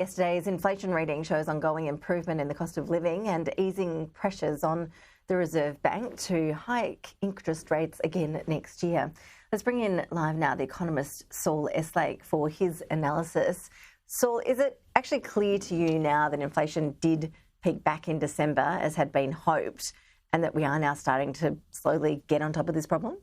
Yesterday's inflation reading shows ongoing improvement in the cost of living and easing pressures on the Reserve Bank to hike interest rates again next year. Let's bring in live now the Economist Saul Eslake for his analysis. Saul, is it actually clear to you now that inflation did peak back in December as had been hoped and that we are now starting to slowly get on top of this problem?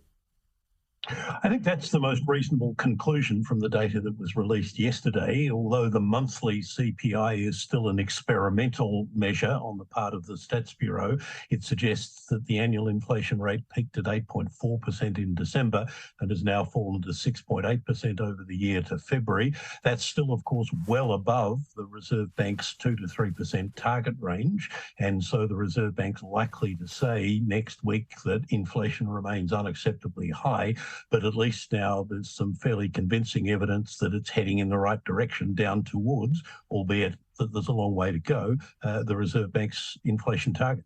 I think that's the most reasonable conclusion from the data that was released yesterday, although the monthly CPI is still an experimental measure on the part of the Stats Bureau. It suggests that the annual inflation rate peaked at 8.4% in December and has now fallen to 6.8% over the year to February. That's still, of course, well above the Reserve Bank's 2 to 3% target range. And so the Reserve Bank's likely to say next week that inflation remains unacceptably high. But at least now there's some fairly convincing evidence that it's heading in the right direction down towards, albeit that there's a long way to go, the Reserve Bank's inflation target.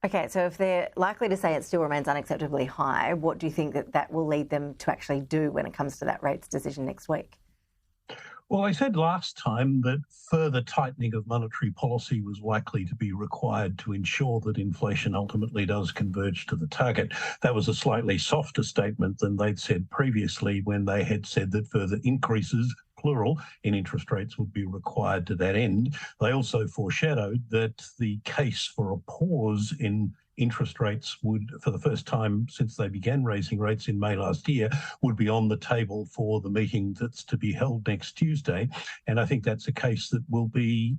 Okay, so if they're likely to say it still remains unacceptably high, what do you think that will lead them to actually do when it comes to that rates decision next week? Well, I said last time that further tightening of monetary policy was likely to be required to ensure that inflation ultimately does converge to the target. That was a slightly softer statement than they'd said previously when they had said that further increases, plural, in interest rates would be required to that end. They also foreshadowed that the case for a pause in interest rates would, for the first time since they began raising rates in May last year, would be on the table for the meeting that's to be held next Tuesday. And I think that's a case that will be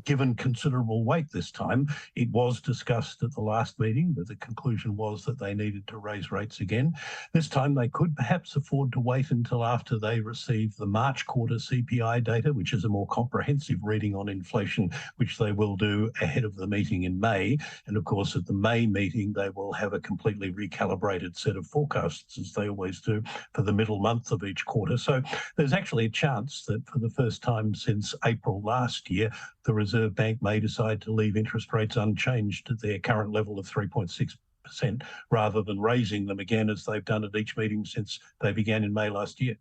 given considerable weight this time. It was discussed at the last meeting, but the conclusion was that they needed to raise rates again. This time they could perhaps afford to wait until after they receive the March quarter CPI data, which is a more comprehensive reading on inflation, which they will do ahead of the meeting in May. And of course, at the May meeting, they will have a completely recalibrated set of forecasts, as they always do, for the middle month of each quarter. So there's actually a chance that for the first time since April last year, the Reserve Bank may decide to leave interest rates unchanged at their current level of 3.6%, rather than raising them again as they've done at each meeting since they began in May last year.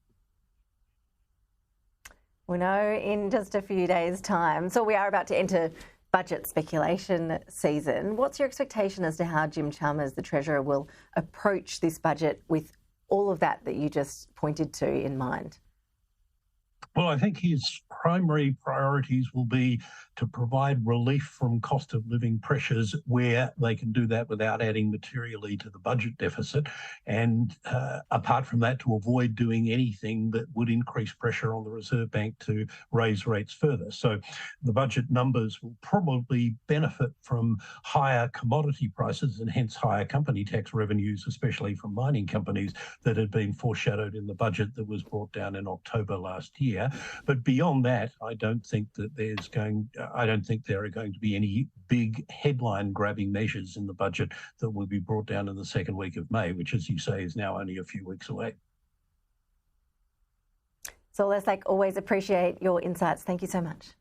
We know in just a few days' time. So we are about to enter budget speculation season. What's your expectation as to how Jim Chalmers, the Treasurer, will approach this budget with all of that you just pointed to in mind? Well, I think his primary priorities will be to provide relief from cost of living pressures where they can do that without adding materially to the budget deficit. And apart from that, to avoid doing anything that would increase pressure on the Reserve Bank to raise rates further. So the budget numbers will probably benefit from higher commodity prices and hence higher company tax revenues, especially from mining companies, that had been foreshadowed in the budget that was brought down in October last year. But beyond that, I don't think there are going to be any big headline-grabbing measures in the budget that will be brought down in the second week of May, which, as you say, is now only a few weeks away. So, Eslake, always appreciate your insights. Thank you so much.